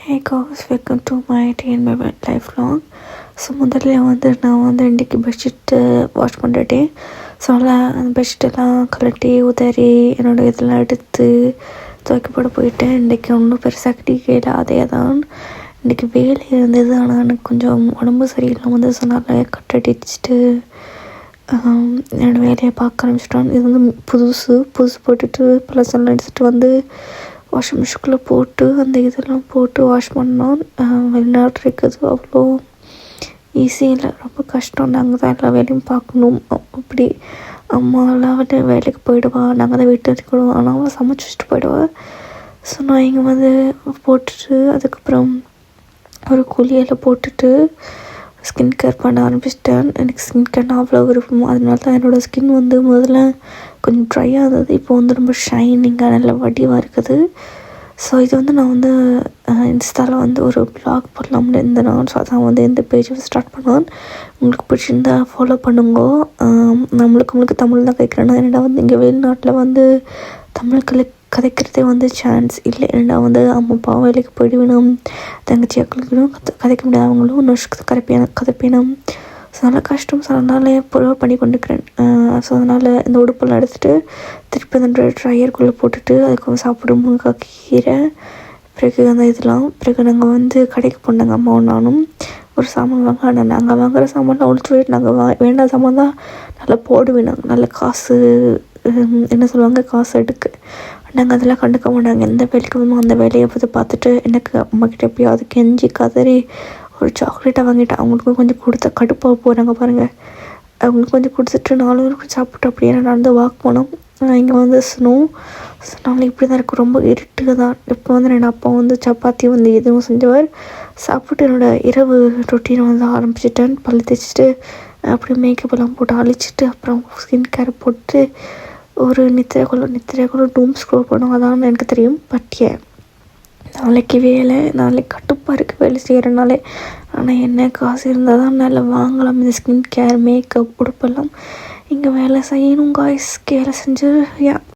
Hey guys, welcome to my day and my life long. So முதல்ல நான் இன்றைக்கி bedsheet wash பண்ணிட்டேன். So நல்லா அந்த பெட்ஷீட்டெல்லாம் கழட்டி உதறி என்னோடய இதெல்லாம் எடுத்து துவைக்கப்பட போயிட்டேன். இன்றைக்கி ஒன்றும் பெருசாக கிடைக்கல, அதே தான். இன்றைக்கி வேலை இருந்தது, ஆனால் எனக்கு கொஞ்சம் உடம்பு சரியில்லாமல் வந்து ஸோ நல்லா கட்டடிச்சுட்டு என்னோடய வேலையை பார்க்க ஆரம்பிச்சிட்டோம். இது வந்து புதுசு போட்டுட்டு பழசெல்லாம் எடுத்துகிட்டு வந்து வாஷிங் மிஷினுக்குள்ளே போட்டு அந்த இதெல்லாம் போட்டு வாஷ் பண்ணோம். வெளிநாட்டு இருக்குது, அவ்வளோ ஈஸி இல்லை, ரொம்ப கஷ்டம். நாங்கள் தான் எல்லா வேலையும் பார்க்கணும். அப்படி அம்மாலாம் வந்து வேலைக்கு போயிடுவா, நாங்கள் தான் வீட்டு இருக்கணும். ஆனால் அவள் சமைச்சு வச்சுட்டு போயிடுவா. ஸோ நான் இங்கே வந்து போட்டுட்டு அதுக்கப்புறம் ஒரு குளியெல்லாம் போட்டுட்டு ஸ்கின் கேர் பண்ண ஆரம்பிச்சிட்டேன். எனக்கு ஸ்கின் கேர்னால் அவ்வளோ விருப்பம். அதனால தான் என்னோடய ஸ்கின் வந்து முதல்ல கொஞ்சம் ட்ரையாக இருந்தது, இப்போ வந்து ரொம்ப ஷைனிங்காக நல்ல வடிவாக இருக்குது. ஸோ இது வந்து நான் வந்து இன்ஸ்டாவில் வந்து ஒரு ப்ளாக் போடலாம்னு இருந்தேன். ஸோ அதான் வந்து இந்த பேஜை ஸ்டார்ட் பண்ணுவேன். உங்களுக்கு பிடிச்சிருந்தா ஃபாலோ பண்ணுங்க. நம்மளுக்கு தமிழ் தான் கேட்குறேன்னா, என்னடா வந்து இங்கே வெளிநாட்டில் வந்து தமிழ் கதைக்கிறதே வந்து சான்ஸ் இல்லை. ஏன்னா வந்து அம்மா அப்பா வேலைக்கு போயிடுவேணும், தங்கச்சி அக்களுக்கும் கதைக்க முடியாது, அவங்களும் இன்னும் கதைப்பேனும். ஸோ அதனால் கஷ்டம். ஸோ அதனால் பொதுவாக பண்ணி கொண்டுக்கிறேன். ஸோ அதனால் இந்த உடுப்பெல்லாம் எடுத்துகிட்டு திருப்பி அந்த ட்ரையருக்குள்ளே போட்டுட்டு அதுக்கு சாப்பிடும் முருங்கைக்கீரை, பிறகு அந்த இதெல்லாம். பிறகு நாங்கள் வந்து கடைக்கு போனாங்க அம்மாவும் நானும். ஒரு சாமான் வாங்க, நாங்கள் வாங்குகிற சாமான்லாம் ஒழிச்சு போயிட்டு நாங்கள் வேண்டாம் சாமான் தான் நல்லா போடுவேன். நாங்கள் நல்ல காசு என்ன சொல்லுவாங்க, காசு எடுக்கு. நாங்கள் அதெல்லாம் கண்டுக்க மாட்டாங்க. எந்த வேலைக்கு வேணுமோ அந்த வேலையை பார்த்துட்டு எனக்கு அம்மாக்கிட்ட எப்படியாவது கெஞ்சி கதறி ஒரு சாக்லேட்டை வாங்கிட்டு அவங்களுக்கும் கொஞ்சம் கொடுத்த கடுப்பாக போகிறாங்க பாருங்கள். அவங்களுக்கு கொஞ்சம் கொடுத்துட்டு 4 பேருக்கு சாப்பிட்டு அப்படியே நடந்து வாக் போனோம். இங்கே வந்து நாளைக்கு இப்படி தான் இருக்கும், ரொம்ப இருட்டு தான். இப்போ வந்து என் அப்பா வந்து சப்பாத்தி வந்து எதுவும் செஞ்சவர் சாப்பிட்டு என்னோடய இரவு ரொட்டீனை வந்து ஆரம்பிச்சிட்டேன். பல்லு தேய்ச்சிட்டு அப்படியே மேக்கப்லாம் போட்டு அழிச்சிட்டு அப்புறம் ஸ்கின் கேர் போட்டு ஒரு நித்திரைக்குள்ள டூம் ஸ்க்ரோல் பண்ணும். அதான் எனக்கு தெரியும். பட்டிய நாளைக்கு கட்டுப்பாக இருக்குது வேலை செய்கிறனாலே. ஆனால் என்ன காசு இருந்தால் தான் நல்லா வாங்கலாம் இந்த ஸ்கின் கேர் மேக்கப் உடுப்பெல்லாம். இங்கே வேலை செய்யணும் காய்ஸ், வேலை செஞ்சு